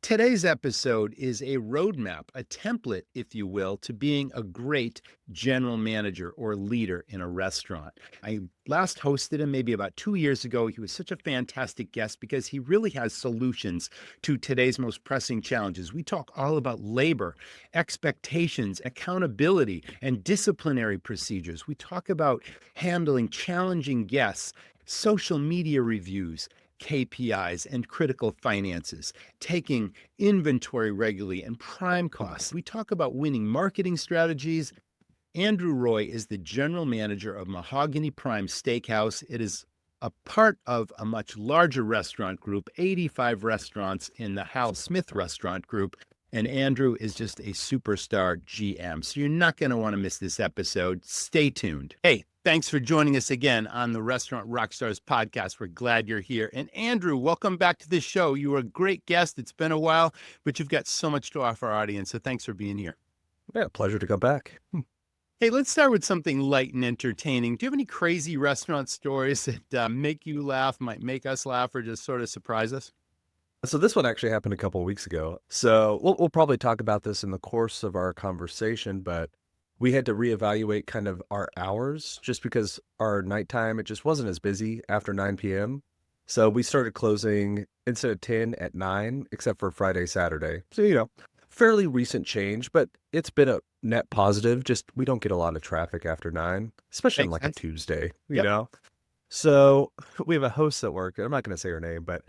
Today's episode is a roadmap, a template, if you will, to being a great general manager or leader in a restaurant. I last hosted him maybe about 2 years ago. He was such a fantastic guest because he really has solutions to today's most pressing challenges. We talk all about labor, expectations, accountability, and disciplinary procedures. We talk about handling challenging guests, social media reviews, KPIs, and critical finances, taking inventory regularly and prime costs. We talk about winning marketing strategies. Andrew Roy is the general manager of Mahogany Prime Steakhouse. It is a part of a much larger restaurant group, 85 restaurants in the Hal Smith restaurant group. And Andrew is just a superstar GM. So you're not going to want to miss this episode. Stay tuned. Hey, thanks for joining us again on the Restaurant Rockstars podcast. We're glad you're here. And Andrew, welcome back to the show. You were a great guest. It's been a while, but you've got so much to offer our audience. So thanks for being here. Yeah, pleasure to come back. Hey, let's start with something light and entertaining. Do you have any crazy restaurant stories that make you laugh, might make us laugh, or just sort of surprise us? So this one actually happened a couple of weeks ago. So we'll probably talk about this in the course of our conversation, but we had to reevaluate kind of our hours just because our nighttime, it just wasn't as busy after 9 p.m. So we started closing instead of 10 at 9, except for Friday, Saturday. So, fairly recent change, but it's been a net positive. Just we don't get a lot of traffic after 9, especially on Makes like sense. a Tuesday, you Yep. know? So we have a host at work. I'm not going to say her name, but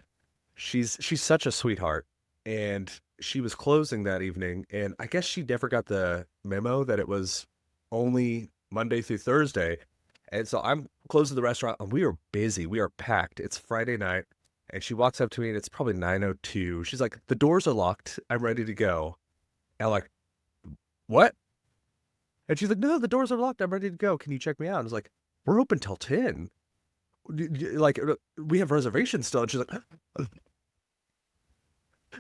she's such a sweetheart. And she was closing that evening, and I guess she never got the memo that it was only Monday through Thursday. And so I'm closing the restaurant, and we are busy. We are packed. It's Friday night, and she walks up to me, and it's probably 9:02. She's like, "The doors are locked. I'm ready to go." And I'm like, "What?" And she's like, "No, the doors are locked. I'm ready to go. Can you check me out?" And I was like, "We're open till 10. Like, we have reservations still." And she's like,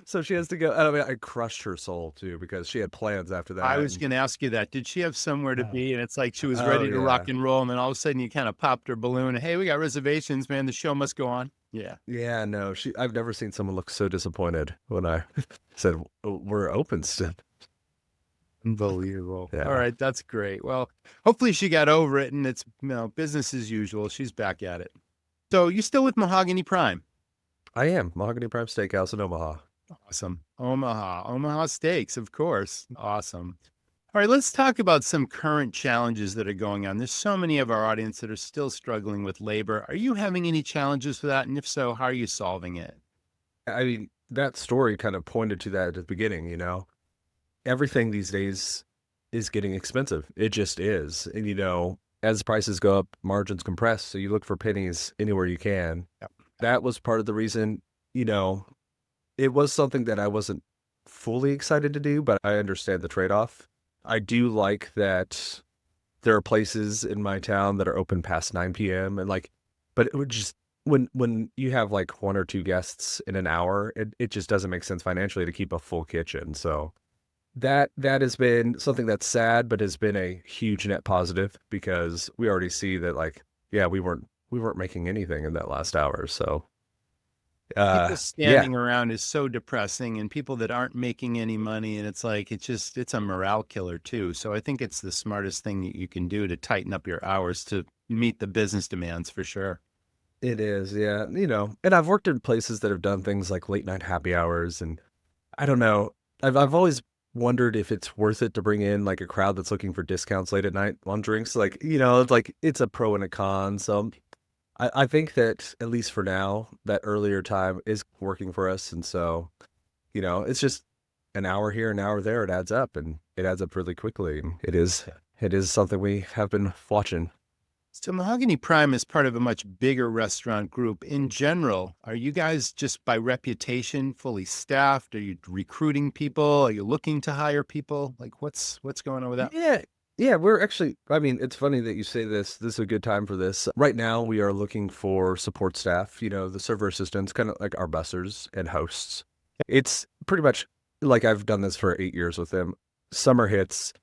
so she has to go. I mean, I crushed her soul too because she had plans after that. I was And, going to ask you that. Did she have somewhere to oh, be? And it's like she was oh, ready to rock yeah. and roll. And then all of a sudden you kind of popped her balloon. Hey, we got reservations, man. The show must go on. Yeah. Yeah, no, I've never seen someone look so disappointed when I said, We're open still." Unbelievable. All Yeah, right. That's great. Well, hopefully she got over it and it's, business as usual. She's back at it. So you still with Mahogany Prime? I am. Mahogany Prime Steakhouse in Omaha. Awesome. Omaha Steaks, of course. Awesome. All right, let's talk about some current challenges that are going on. There's so many of our audience that are still struggling with labor. Are you having any challenges with that? And if so, how are you solving it? I mean, that story kind of pointed to that at the beginning. Everything these days is getting expensive. It just is. And, as prices go up, margins compress. So you look for pennies anywhere you can. Yep. That was part of the reason, it was something that I wasn't fully excited to do, but I understand the trade-off. I do like that there are places in my town that are open past 9 p.m. and but it would just when you have like one or two guests in an hour, it just doesn't make sense financially to keep a full kitchen. So that has been something that's sad, but has been a huge net positive because we already see that we weren't making anything in that last hour. So People yeah. standing around is so depressing, and people that aren't making any money. And it's like, it's a morale killer too. So I think it's the smartest thing that you can do to tighten up your hours to meet the business demands for sure. It is, yeah. And I've worked in places that have done things like late night happy hours, and I don't know. I've always wondered if it's worth it to bring in like a crowd that's looking for discounts late at night on drinks. It's a pro and a con. So I think that at least for now, that earlier time is working for us. And so, it's just an hour here, an hour there. It adds up, and it adds up really quickly. And it is something we have been watching. So Mahogany Prime is part of a much bigger restaurant group. In general, are you guys just by reputation fully staffed? Are you recruiting people? Are you looking to hire people? Like what's going on with that? Yeah. Yeah, we're actually, I mean, it's funny that you say this. This is a good time for this. Right now, we are looking for support staff, the server assistants, kind of like our bussers and hosts. It's pretty much like I've done this for 8 years with them. Summer hits,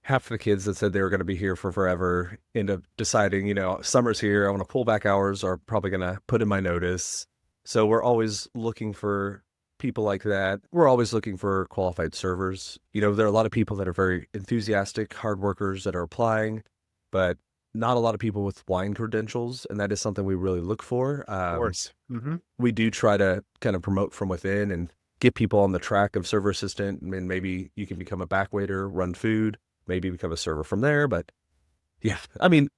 half the kids that said they were going to be here for forever end up deciding, summer's here. I want to pull back hours, or probably going to put in my notice. So we're always looking for people like that. We're always looking for qualified servers. There are a lot of people that are very enthusiastic, hard workers that are applying, but not a lot of people with wine credentials, and that is something we really look for. Of course. We do try to kind of promote from within and get people on the track of server assistant. I mean, maybe you can become a back waiter, run food, maybe become a server from there. But yeah, I mean,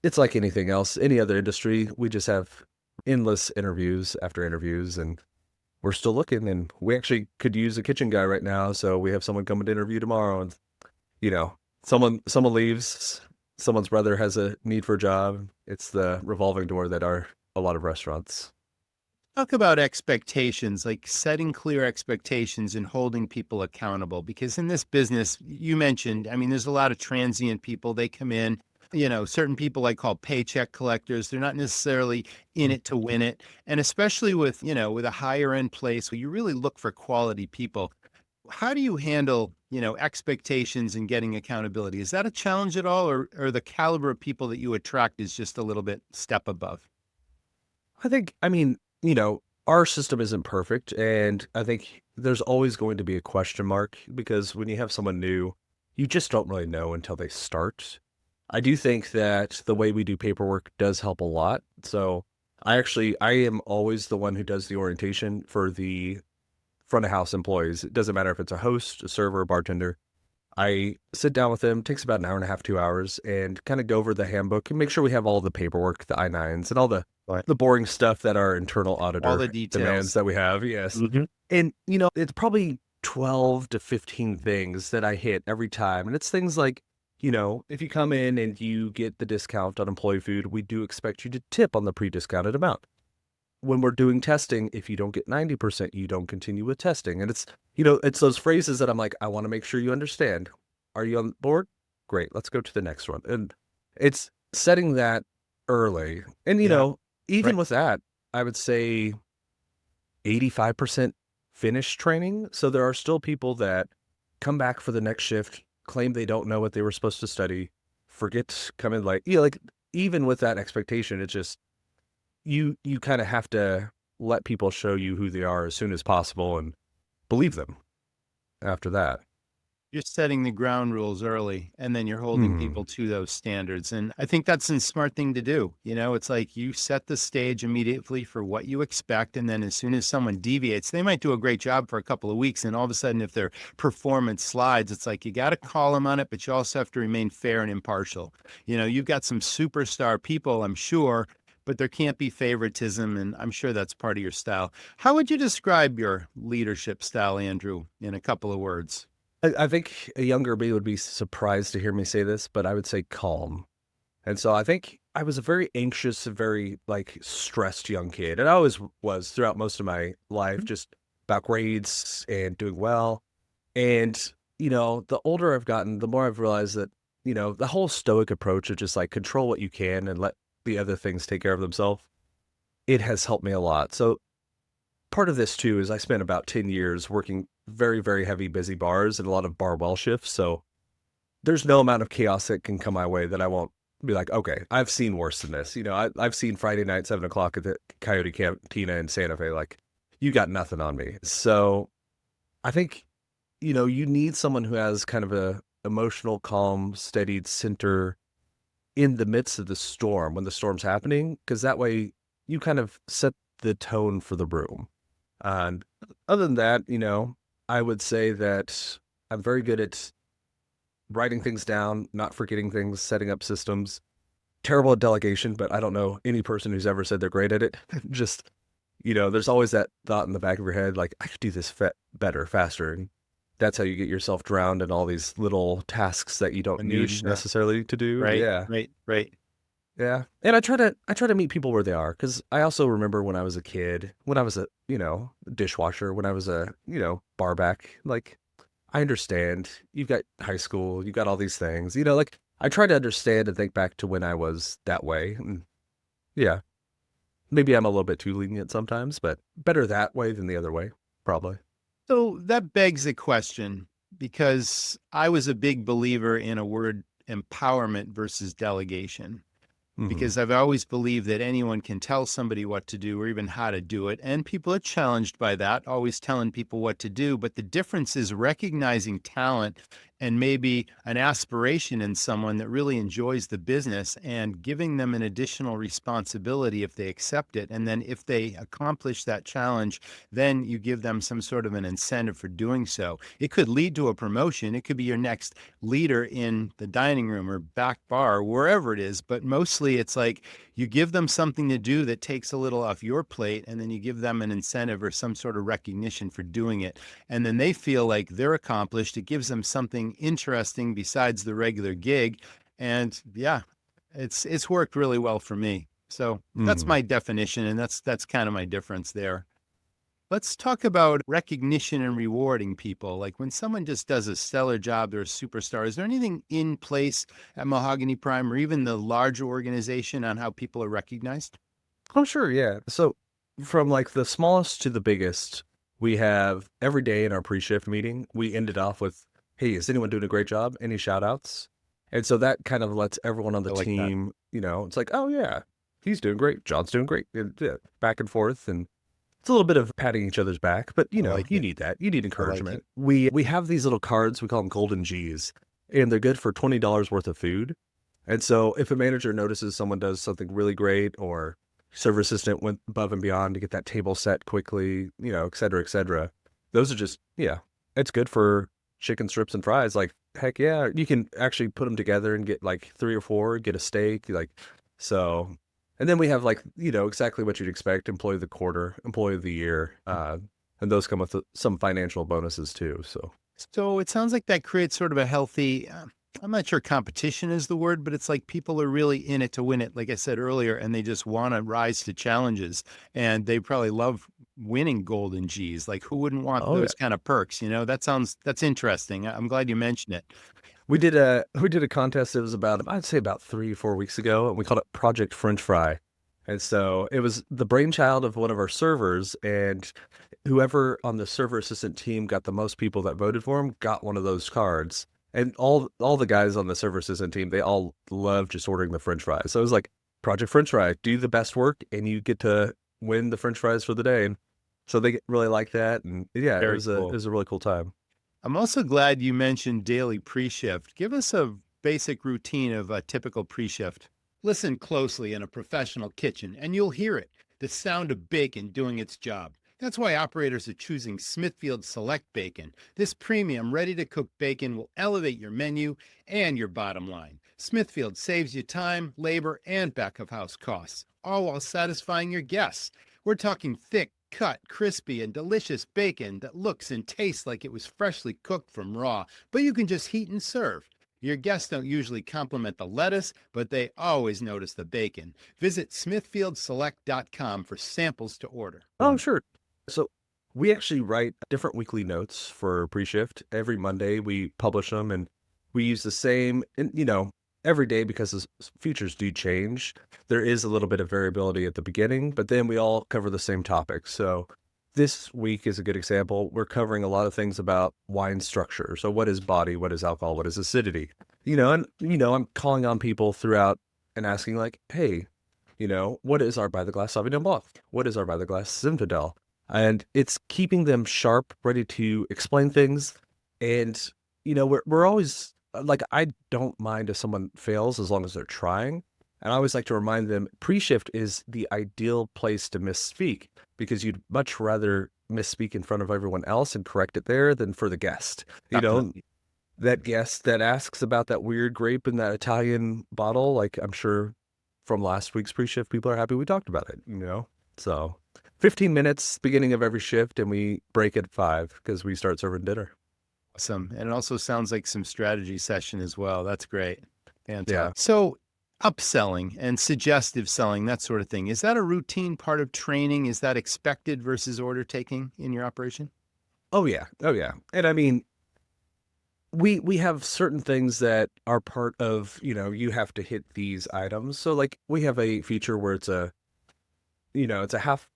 it's like anything else, any other industry. We just have endless interviews after interviews, and we're still looking. And we actually could use a kitchen guy right now. So we have someone coming to interview tomorrow, and someone leaves, someone's brother has a need for a job. It's the revolving door that are a lot of restaurants. Talk about expectations, like setting clear expectations and holding people accountable. Because in this business, you mentioned, I mean, there's a lot of transient people. They come in, certain people I call paycheck collectors. They're not necessarily in it to win it. And especially with a higher end place where you really look for quality people. How do you handle, expectations and getting accountability? Is that a challenge at all, or the caliber of people that you attract is just a little bit step above? I mean, our system isn't perfect, and I think there's always going to be a question mark because when you have someone new, you just don't really know until they start. I do think that the way we do paperwork does help a lot. So I am always the one who does the orientation for the front of house employees. It doesn't matter if it's a host, a server, a bartender. I sit down with them, takes about an hour and a half, 2 hours, and kind of go over the handbook and make sure we have all the paperwork, the I-9s, and all the boring stuff that our internal All the auditor details. demands that we have. Yes. And, it's probably 12 to 15 things that I hit every time. And it's things like, if you come in and you get the discount on employee food, we do expect you to tip on the pre-discounted amount. When we're doing testing, if you don't get 90%, you don't continue with testing. And it's those phrases that I'm like, I want to make sure you understand. Are you on board? Great. Let's go to the next one. And it's setting that early. And, even Right. with that, I would say 85% finish training. So there are still people that come back for the next shift, claim they don't know what they were supposed to study, forget, come in like, like even with that expectation, it's just, you kind of have to let people show you who they are as soon as possible and believe them after that. You're setting the ground rules early, and then you're holding people to those standards. And I think that's a smart thing to do. It's like you set the stage immediately for what you expect. And then as soon as someone deviates, they might do a great job for a couple of weeks. And all of a sudden, if their performance slides, it's like you got to call them on it, but you also have to remain fair and impartial. You've got some superstar people, I'm sure, but there can't be favoritism. And I'm sure that's part of your style. How would you describe your leadership style, Andrew, in a couple of words? I think a younger me would be surprised to hear me say this, but I would say calm. And so I think I was a very anxious, very stressed young kid. And I always was throughout most of my life, just about grades and doing well. And, the older I've gotten, the more I've realized that, the whole stoic approach of just control what you can and let the other things take care of themselves, it has helped me a lot. So part of this too is I spent about 10 years working very, very heavy, busy bars and a lot of bar well shifts. So there's no amount of chaos that can come my way that I won't be like, okay, I've seen worse than this. I've seen Friday night, 7 o'clock at the Coyote Cantina in Santa Fe. You got nothing on me. So I think, you need someone who has kind of a emotional, calm, steadied center in the midst of the storm when the storm's happening, because that way you kind of set the tone for the room. And other than that, I would say that I'm very good at writing things down, not forgetting things, setting up systems. Terrible at delegation, but I don't know any person who's ever said they're great at it. Just, there's always that thought in the back of your head, like, I could do this better, faster. And that's how you get yourself drowned in all these little tasks that you don't need necessarily to do. Right. Yeah. Right. Yeah. And I try to meet people where they are, because I also remember when I was a kid, when I was a, dishwasher, when I was a, bar back, I understand you've got high school, you've got all these things, I try to understand and think back to when I was that way. And yeah, maybe I'm a little bit too lenient sometimes, but better that way than the other way, probably. So that begs a question, because I was a big believer in a word empowerment versus delegation. Mhm. because I've always believed that anyone can tell somebody what to do or even how to do it. And people are challenged by that, always telling people what to do. But the difference is recognizing talent and maybe an aspiration in someone that really enjoys the business and giving them an additional responsibility if they accept it. And then if they accomplish that challenge, then you give them some sort of an incentive for doing so. It could lead to a promotion. It could be your next leader in the dining room or back bar, wherever it is. But mostly it's like you give them something to do that takes a little off your plate, and then you give them an incentive or some sort of recognition for doing it. And then they feel like they're accomplished. It gives them something interesting besides the regular gig. And yeah, it's worked really well for me. So that's Mhm. my definition, and that's kind of my difference there. Let's talk about recognition and rewarding people. Like when someone just does a stellar job, they're a superstar. Is there anything in place at Mahogany Prime or even the larger organization on how people are recognized? Oh, sure, yeah. So from like the smallest to the biggest, we have every day in our pre-shift meeting, we ended off with, "Hey, is anyone doing a great job? Any shout outs?" And so that kind of lets everyone on the I like that. team, it's like, "Oh yeah, he's doing great. John's doing great." And, yeah, back and forth, and it's a little bit of patting each other's back, but I like you it. need that. You need I like it. encouragement. We have these little cards, we call them golden G's, and they're good for $20 worth of food. And so if a manager notices someone does something really great, or server assistant went above and beyond to get that table set quickly, et cetera, et cetera. Those are just, yeah, it's good for chicken strips and fries. Like, heck yeah, you can actually put them together and get like 3 or 4, get a steak, so. And then we have like, exactly what you'd expect, employee of the quarter, employee of the year, and those come with some financial bonuses too. So, So it sounds like that creates sort of a healthy, I'm not sure competition is the word, but it's like people are really in it to win it, like I said earlier, and they just want to rise to challenges. And they probably love winning golden G's. Like who wouldn't want oh yeah. those kind of perks? That's interesting. I'm glad you mentioned it. We did a contest. It was about, I'd say, about 3 or 4 weeks ago, and we called it Project French Fry. And so it was the brainchild of one of our servers, and whoever on the server assistant team got the most people that voted for him got one of those cards. And all the guys on the server assistant team, they all love just ordering the French fries. So it was like Project French Fry, do the best work, and you get to win the French fries for the day. And so they really like that, and yeah, it Very was a it cool. was a really cool time. I'm also glad you mentioned daily pre-shift. Give us a basic routine of a typical pre-shift. Listen closely in a professional kitchen and you'll hear it, the sound of bacon doing its job. That's why operators are choosing Smithfield Select Bacon. This premium, ready to cook bacon will elevate your menu and your bottom line. Smithfield saves you time, labor, and back of house costs, all while satisfying your guests. We're talking thick, cut, crispy, and delicious bacon that looks and tastes like it was freshly cooked from raw, but you can just heat and serve. Your guests don't usually compliment the lettuce, but they always notice the bacon. Visit smithfieldselect.com for samples to order. Oh, sure. So we actually write different weekly notes for pre-shift. Every Monday we publish them, and we use the same, and every day, because features do change. There is a little bit of variability at the beginning, but then we all cover the same topics. So this week is a good example. We're covering a lot of things about wine structure. So what is body? What is alcohol? What is acidity? And I'm calling on people throughout and asking like, hey, what is our by the glass Sauvignon Blanc? What is our by the glass Zinfandel? And it's keeping them sharp, ready to explain things. And, we're always like, I don't mind if someone fails as long as they're trying. And I always like to remind them pre-shift is the ideal place to misspeak, because you'd much rather misspeak in front of everyone else and correct it there than for the guest. Definitely. That guest that asks about that weird grape in that Italian bottle, like I'm sure from last week's pre-shift, people are happy we talked about it. So 15 minutes beginning of every shift, and we break at 5 because we start serving dinner. Awesome. And it also sounds like some strategy session as well. That's great. Yeah. Fantastic. So, upselling and suggestive selling, that sort of thing, is that a routine part of training? Is that expected versus order taking in your operation? Oh yeah. Oh yeah. And I mean, we have certain things that are part of, you have to hit these items. So like we have a feature where it's a half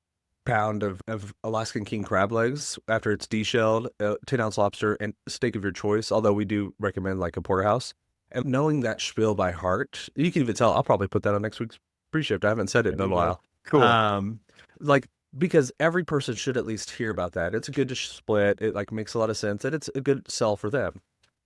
pound of Alaskan king crab legs after it's deshelled, 10-ounce lobster, and steak of your choice. Although we do recommend like a porterhouse. And knowing that spiel by heart, you can even tell I'll probably put that on next week's pre-shift. I haven't said it in There a you go. while. Cool. Like, because every person should at least hear about that. It's a good split. It like makes a lot of sense, and it's a good sell for them,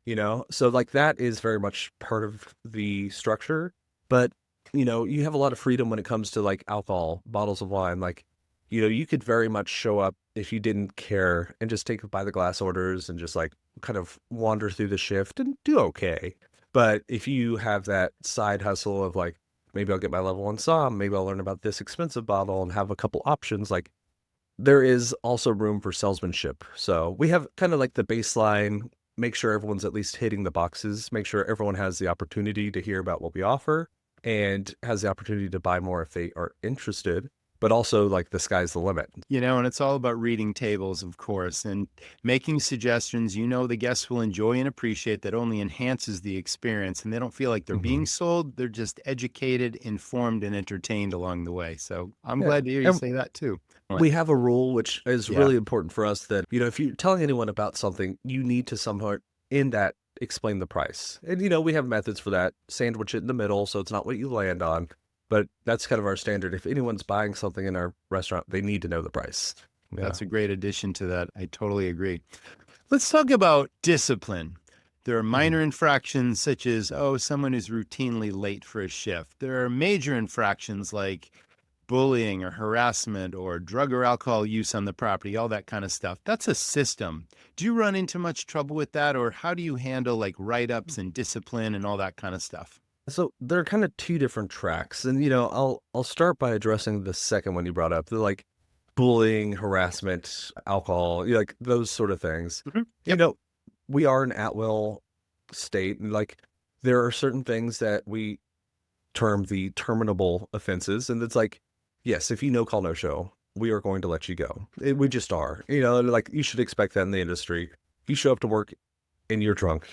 you know? So like that is very much part of the structure. But, you know, you have a lot of freedom when it comes to like alcohol, bottles of wine. Like, you know, you could very much show up if you didn't care and just take by the glass orders and just like kind of wander through the shift and do okay. But if you have that side hustle of like, maybe I'll get my level 1 som, maybe I'll learn about this expensive bottle and have a couple options, like there is also room for salesmanship. So we have kind of like the baseline, make sure everyone's at least hitting the boxes, make sure everyone has the opportunity to hear about what we offer and has the opportunity to buy more if they are interested. But also like the sky's the limit. And it's all about reading tables, of course, and making suggestions the guests will enjoy and appreciate that only enhances the experience. And they don't feel like they're being Mhm. sold. They're just educated, informed, and entertained along the way. So I'm Yeah. glad to hear you And say that too. What? we have a rule which is Yeah. really important for us that, you know, if you're telling anyone about something, you need to somehow in that explain the price. And, you know, we have methods for that. Sandwich it in the middle so it's not what you land on. But that's kind of our standard. If anyone's buying something in our restaurant, they need to know the price. Yeah. That's a great addition to that. I totally agree. Let's talk about discipline. There are Mhm. minor infractions such as, someone is routinely late for a shift. There are major infractions like bullying or harassment or drug or alcohol use on the property, all that kind of stuff. That's a system. Do you run into much trouble with that, or how do you handle like write-ups and discipline and all that kind of stuff? So there are kind of two different tracks. And, you know, I'll start by addressing the second one you brought up. The like bullying, harassment, alcohol, you know, like those sort of things. Mhm. You Yep. know, we are an at-will state, and like there are certain things that we term the terminable offenses, and it's like, yes, if you no call no show, we are going to let you go. We just are, you know, and like you should expect that in the industry. If you show up to work and you're drunk,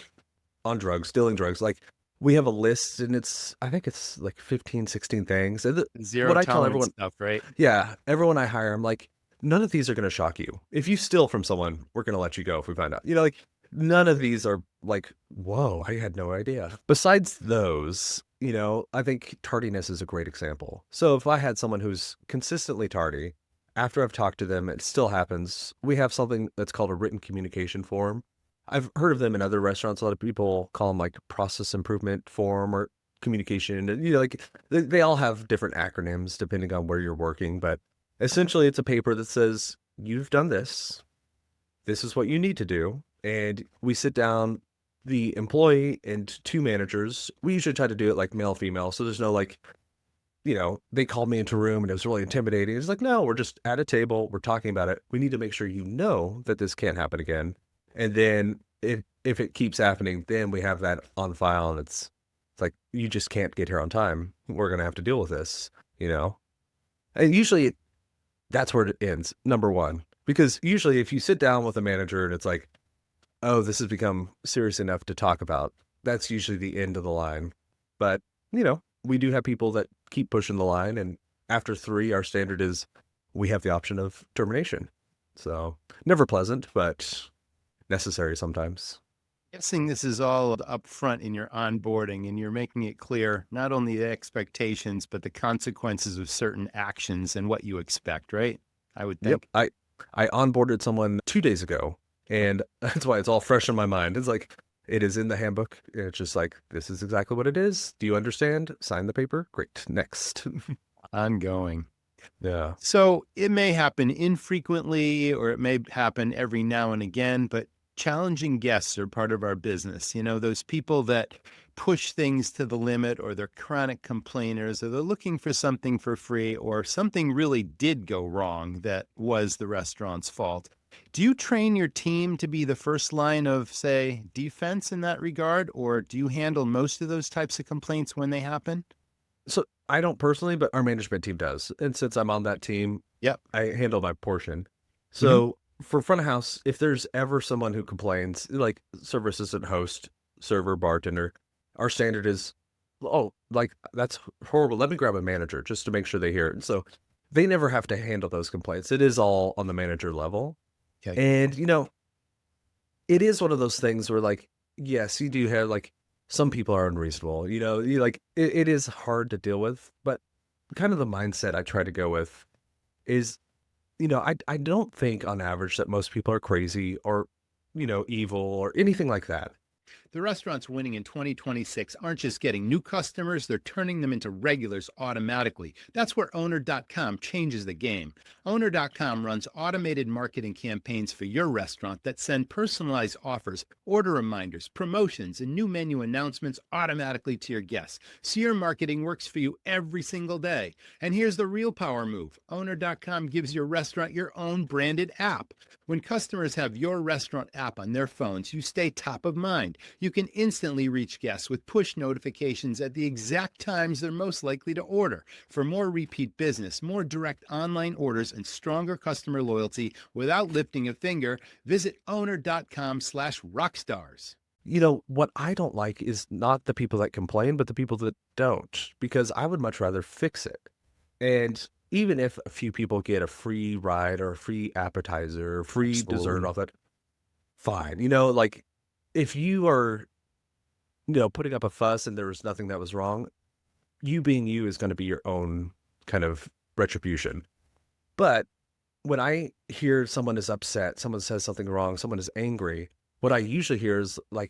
on drugs, dealing drugs, like we have a list, and I think it's like 15, 16 things. And Zero what I tell tolerance everyone, stuff, right? yeah, everyone I hire, I'm like, none of these are going to shock you. If you steal from someone, we're going to let you go if we find out. You know, like none of these are like, whoa, I had no idea. Besides those, you know, I think tardiness is a great example. So if I had someone who's consistently tardy, after I've talked to them, it still happens. We have something that's called a written communication form. I've heard of them in other restaurants. A lot of people call them like process improvement form or communication. And, you know, like they all have different acronyms depending on where you're working. But essentially, it's a paper that says, you've done this. This is what you need to do. And we sit down, the employee and two managers. We usually try to do it like male, female. So there's no like, you know, they called me into a room and it was really intimidating. It's like, no, we're just at a table. We're talking about it. We need to make sure you know that this can't happen again. And then if it keeps happening, then we have that on file, and it's like you just can't get here on time. We're gonna have to deal with this, you know. And usually that's where it ends. Number one, because usually if you sit down with a manager and it's like, oh, this has become serious enough to talk about, that's usually the end of the line. But you know, we do have people that keep pushing the line, and after 3, our standard is we have the option of termination. So never pleasant, but necessary sometimes. Guessing this is all up front in your onboarding and you're making it clear not only the expectations, but the consequences of certain actions and what you expect, right? I would Yep. think. I onboarded someone 2 days ago, and that's why it's all fresh in my mind. It's like it is in the handbook. And it's just like, this is exactly what it is. Do you understand? Sign the paper. Great. Next. Ongoing. Yeah. So it may happen infrequently or it may happen every now and again, but challenging guests are part of our business. Those people that push things to the limit or they're chronic complainers or they're looking for something for free or something really did go wrong that was the restaurant's fault. Do you train your team to be the first line of, say, defense in that regard, or do you handle most of those types of complaints when they happen? So I don't personally, but our management team does. And since I'm on that team, Yep. I handle my portion. Mhm. So for front of house, if there's ever someone who complains, like server assistant, host, server, bartender, our standard is, oh, like that's horrible. Let me grab a manager just to make sure they hear it. So they never have to handle those complaints. It is all on the manager level. Okay. And, you know, it is one of those things where, like, yes, you do have, like, some people are unreasonable. It is hard to deal with, but kind of the mindset I try to go with is, I don't think on average that most people are crazy or, evil or anything like that. The restaurants winning in 2026 aren't just getting new customers, they're turning them into regulars automatically. That's where Owner.com changes the game. Owner.com runs automated marketing campaigns for your restaurant that send personalized offers, order reminders, promotions, and new menu announcements automatically to your guests. So your marketing works for you every single day. And here's the real power move. Owner.com gives your restaurant your own branded app. When customers have your restaurant app on their phones, you stay top of mind. You can instantly reach guests with push notifications at the exact times they're most likely to order. For more repeat business, more direct online orders, and stronger customer loyalty without lifting a finger, visit owner.com/rockstars. What I don't like is not the people that complain, but the people that don't, because I would much rather fix it. And even if a few people get a free ride or a free appetizer or free dessert Absolutely. off that, fine. If you are, putting up a fuss and there was nothing that was wrong, you being you is going to be your own kind of retribution. But when I hear someone is upset, someone says something wrong, someone is angry, what I usually hear is I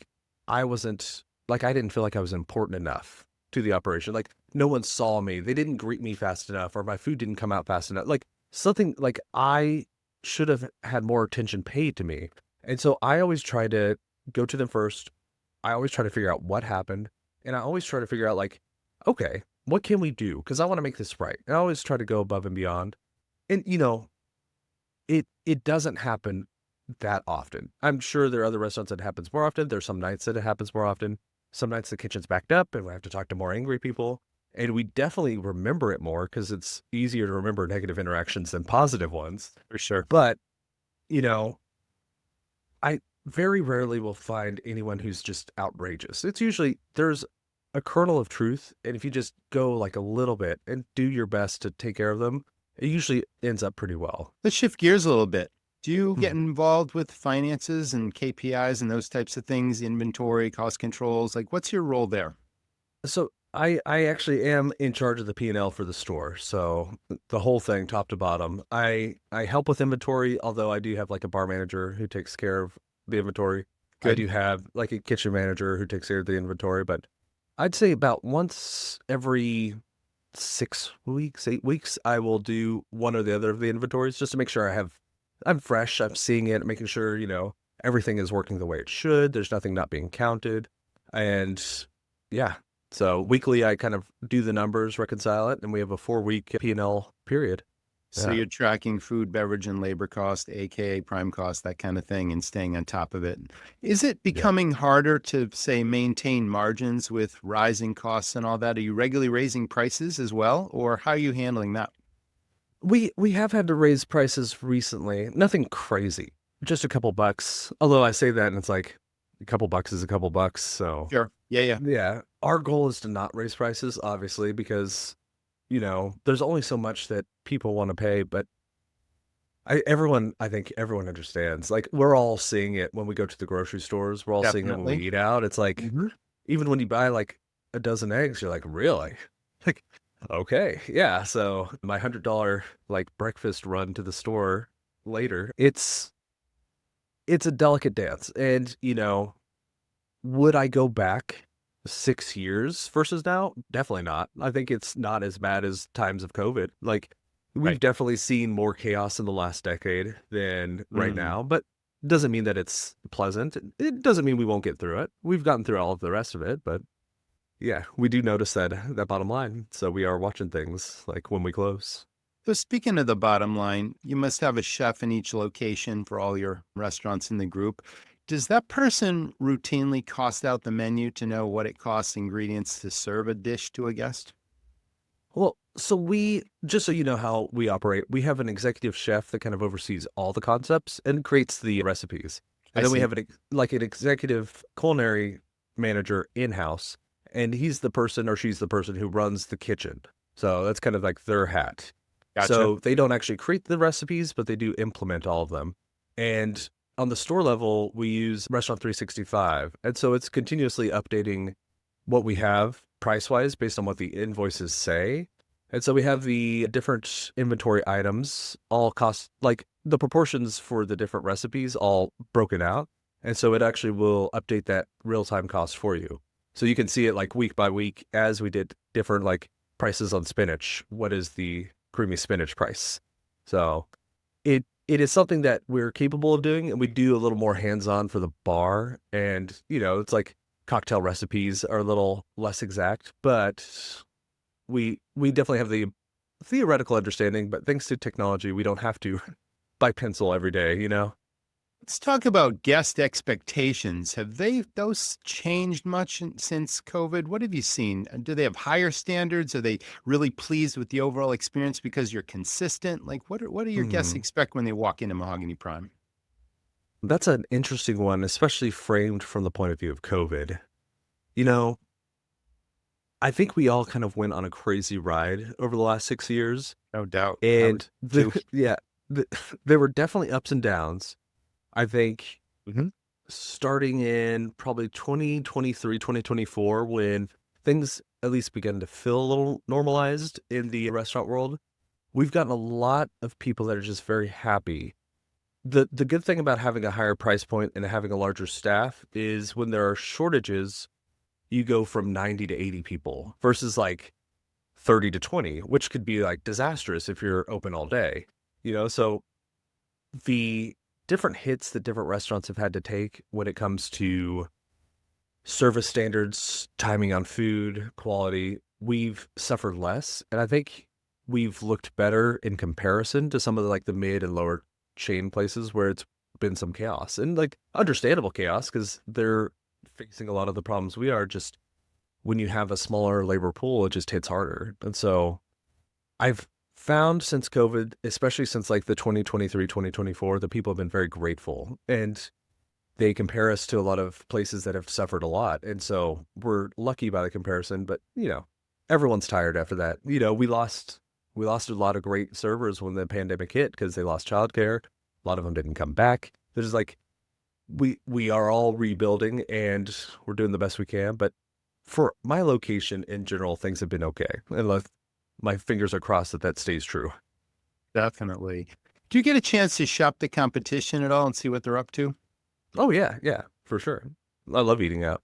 didn't feel like I was important enough to the operation. Like no one saw me. They didn't greet me fast enough, or my food didn't come out fast enough. Like something like I should have had more attention paid to me. And so I always try to go to them first. I always try to figure out what happened. And I always try to figure out okay, what can we do? Because I want to make this right. And I always try to go above and beyond. And it doesn't happen that often. I'm sure there are other restaurants that it happens more often. There's some nights that it happens more often. Some nights the kitchen's backed up and we have to talk to more angry people. And we definitely remember it more because it's easier to remember negative interactions than positive ones. For sure. But, you know, I very rarely will find anyone who's just outrageous. It's usually there's a kernel of truth. And if you just go like a little bit and do your best to take care of them, it usually ends up pretty well. Let's shift gears a little bit. Do you get Mhm. involved with finances and KPIs and those types of things, inventory, cost controls? Like, what's your role there? So I actually am in charge of the P&L for the store. So the whole thing, top to bottom. I help with inventory, although I do have like a bar manager who takes care of the inventory. I Good. do have like a kitchen manager who takes care of the inventory, but I'd say about once every 6 weeks, 8 weeks, I will do one or the other of the inventories just to make sure I'm fresh, I'm seeing it, making sure, everything is working the way it should. There's nothing not being counted. And yeah, so weekly I kind of do the numbers, reconcile it, and we have a 4-week P&L period. So Yeah. you're tracking food, beverage, and labor cost, aka prime cost, that kind of thing, and staying on top of it. Is it Yeah. becoming harder to, say, maintain margins with rising costs and all that? Are you regularly raising prices as well, or how are you handling that? We have had to raise prices recently. Nothing crazy. Just a couple bucks. Although I say that and it's like a couple bucks is a couple bucks. So Sure. Yeah, yeah. yeah, our goal is to not raise prices, obviously, because there's only so much that people want to pay, but I think everyone understands. Like we're all seeing it when we go to the grocery stores. We're all seeing it when we Definitely. eat out. It's like Mhm. even when you buy like a dozen eggs, you're like, really? Like, okay, yeah. So my $100 like breakfast run to the store later, it's a delicate dance. And would I go back 6 years versus now? Definitely not. I think it's not as bad as times of COVID. Like, we've Right. definitely seen more chaos in the last decade than right Mm. now, but doesn't mean that it's pleasant. It doesn't mean we won't get through it. We've gotten through all of the rest of it, but yeah, we do notice that bottom line. So we are watching things like when we close. So speaking of the bottom line, you must have a chef in each location for all your restaurants in the group. Does that person routinely cost out the menu to know what it costs ingredients to serve a dish to a guest? Well, so just so you know how we operate, we have an executive chef that kind of oversees all the concepts and creates the recipes. I And then we see. have an executive culinary manager in-house, and he's the person or she's the person who runs the kitchen. So that's kind of like their hat. Gotcha. So they don't actually create the recipes, but they do implement all of them. And on the store level, we use Restaurant 365. And so it's continuously updating what we have price wise based on what the invoices say. And so we have the different inventory items all cost, like the proportions for the different recipes all broken out. And so it actually will update that real time cost for you. So you can see it like week by week as we did different like prices on spinach. What is the creamy spinach price? So it is something that we're capable of doing, and we do a little more hands-on for the bar. And, it's like cocktail recipes are a little less exact, but we definitely have the theoretical understanding, but thanks to technology, we don't have to by pencil every day. Let's talk about guest expectations. Have those changed much since COVID? What have you seen? Do they have higher standards? Are they really pleased with the overall experience because you're consistent? Like, what do your guests Hmm. expect when they walk into Mahogany Prime? That's an interesting one, especially framed from the point of view of COVID. You know, I think we all kind of went on a crazy ride over the last 6 years, No doubt. I would and too. yeah, the, there were definitely ups and downs. I think Mhm. starting in probably 2023, 2024, when things at least began to feel a little normalized in the restaurant world, we've gotten a lot of people that are just very happy. The good thing about having a higher price point and having a larger staff is when there are shortages, you go from 90 to 80 people versus like 30 to 20, which could be like disastrous if you're open all day. So the different hits that different restaurants have had to take when it comes to service standards, timing on food, quality, we've suffered less. And I think we've looked better in comparison to some of the, like the mid and lower chain places where it's been some chaos and like understandable chaos because they're facing a lot of the problems we are. Just when you have a smaller labor pool, it just hits harder. And so I've found since COVID, especially since like the 2023, 2024, that people have been very grateful and they compare us to a lot of places that have suffered a lot. And so we're lucky by the comparison, but everyone's tired after that. We lost a lot of great servers when the pandemic hit because they lost childcare. A lot of them didn't come back. There's like we are all rebuilding and we're doing the best we can. But for my location in general, things have been okay. Unless my fingers are crossed that that stays true. Definitely. Do you get a chance to shop the competition at all and see what they're up to? Oh yeah, yeah, for sure. I love eating out.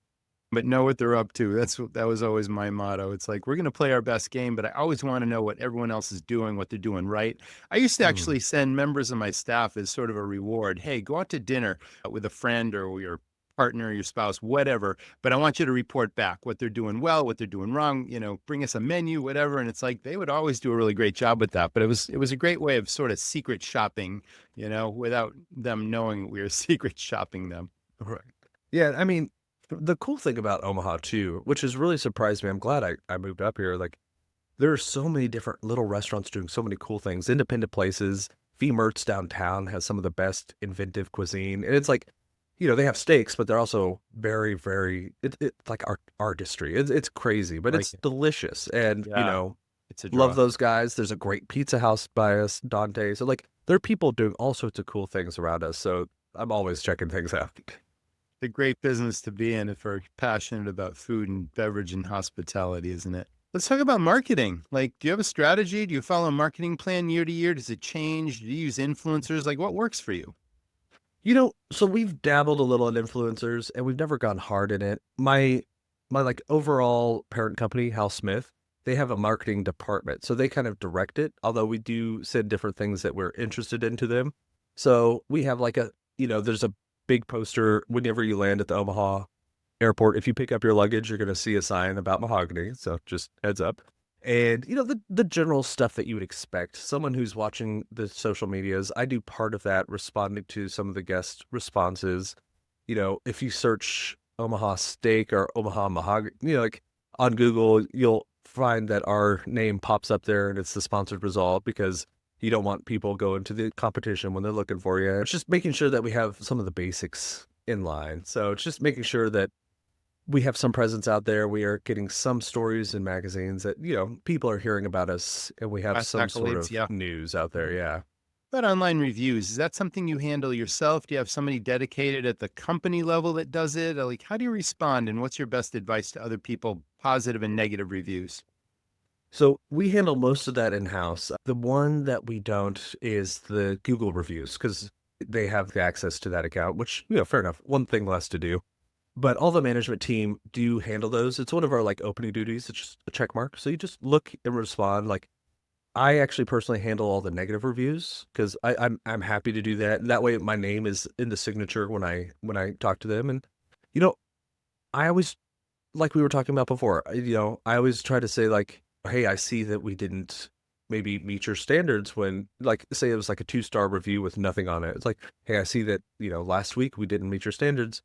But know what they're up to. That was always my motto. It's like we're going to play our best game, but I always want to know what everyone else is doing, what they're doing right. I used to Mm. actually send members of my staff as sort of a reward. Hey, go out to dinner with a friend or your partner, your spouse, whatever. But I want you to report back what they're doing well, what they're doing wrong. Bring us a menu, whatever. And it's like they would always do a really great job with that. But it was a great way of sort of secret shopping, without them knowing we were secret shopping them. Right. Yeah, I mean, the cool thing about Omaha too, which has really surprised me, I'm glad I moved up here. Like, there are so many different little restaurants doing so many cool things, independent places. V Mertz downtown has some of the best inventive cuisine. And it's like, they have steaks, but they're also very, very, it's like artistry. It's crazy, but Like it's delicious. And, yeah, it's a love draw. those guys. There's a great pizza house by us, Dante. So, like, there are people doing all sorts of cool things around us. So I'm always checking things out. A great business to be in if we're passionate about food and beverage and hospitality, isn't it? Let's talk about marketing. Like, do you have a strategy? Do you follow a marketing plan year to year? Does it change? Do you use influencers? Like, what works for you? So we've dabbled a little in influencers and we've never gone hard in it. My like overall parent company, Hal Smith, they have a marketing department. So they kind of direct it, although we do send different things that we're interested into them. So we have like there's a big poster whenever you land at the Omaha airport. If you pick up your luggage, you're going to see a sign about Mahogany. So just heads up. And the general stuff that you would expect. Someone who's watching the social medias, I do part of that, responding to some of the guest responses. If you search Omaha steak or Omaha mahogany, like on Google, you'll find that our name pops up there and it's the sponsored result because you don't want people going to the competition when they're looking for you. It's just making sure that we have some of the basics in line. So it's just making sure that we have some presence out there. We are getting some stories in magazines that, people are hearing about us and we have Past some sort accolades, of yeah. news out there. Yeah. But online reviews, is that something you handle yourself? Do you have somebody dedicated at the company level that does it? Or like, how do you respond? And what's your best advice to other people, positive and negative reviews? So we handle most of that in-house. The one that we don't is the Google reviews because they have the access to that account, which, fair enough. One thing less to do. But all the management team do handle those. It's one of our like opening duties. It's just a check mark. So you just look and respond. Like I actually personally handle all the negative reviews because I'm happy to do that. That way my name is in the signature when I talk to them. And you know, I always like we were talking about before, I always try to say like, hey, I see that we didn't maybe meet your standards when like say it was like a 2-star review with nothing on it. It's like, hey, I see that, last week we didn't meet your standards.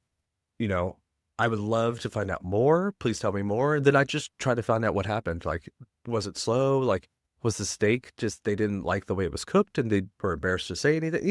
you know, I would love to find out more. Please tell me more. And then I just try to find out what happened. Like, was it slow? Like, was the steak just they didn't like the way it was cooked and they were embarrassed to say anything?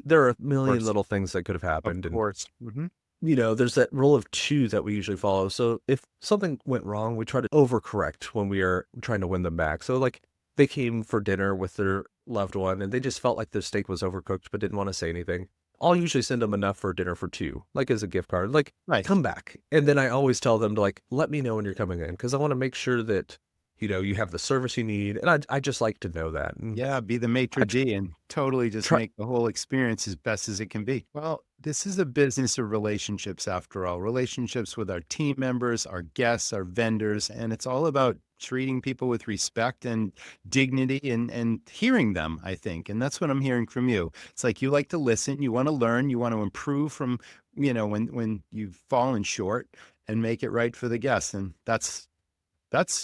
There are a million Course. little things that could have Of happened. And, course. Mhm. there's that rule of two that we usually follow. So if something went wrong, we try to overcorrect when we are trying to win them back. So, like, they came for dinner with their loved one and they just felt like the steak was overcooked but didn't want to say anything. I'll usually send them enough for dinner for two, like as a gift card, like Nice. come back. And then I always tell them to like, let me know when you're coming in because I want to make sure that, you have the service you need. And I just like to know that. And Yeah, be the I maitre d' and totally just try, make the whole experience as best as it can be. Well, this is a business of relationships after all, relationships with our team members, our guests, our vendors, and it's all about treating people with respect and dignity and hearing them, I think. And that's what I'm hearing from you. It's like you like to listen, you want to learn, you want to improve from, when you've fallen short and make it right for the guests. And that's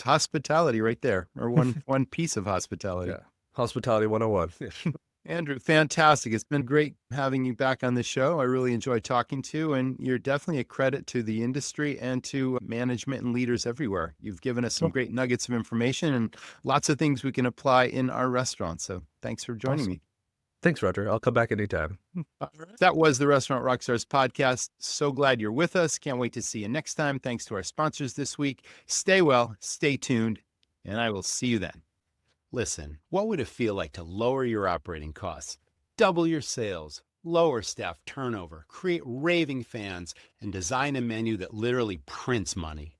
hospitality right there, or one piece of hospitality. yeah, hospitality 101. Andrew, fantastic. It's been great having you back on the show. I really enjoyed talking to you, and you're definitely a credit to the industry and to management and leaders everywhere. You've given us some Cool. great nuggets of information and lots of things we can apply in our restaurant. So thanks for joining Awesome. me. Thanks, Roger. I'll come back anytime. All right. That was the Restaurant Rockstars podcast. So glad you're with us. Can't wait to see you next time. Thanks to our sponsors this week. Stay well, stay tuned, and I will see you then. Listen, what would it feel like to lower your operating costs, double your sales, lower staff turnover, create raving fans, and design a menu that literally prints money?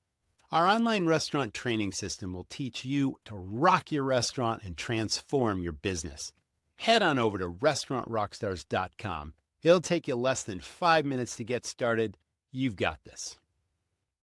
Our online restaurant training system will teach you to rock your restaurant and transform your business. Head on over to restaurantrockstars.com. It'll take you less than 5 minutes to get started. You've got this.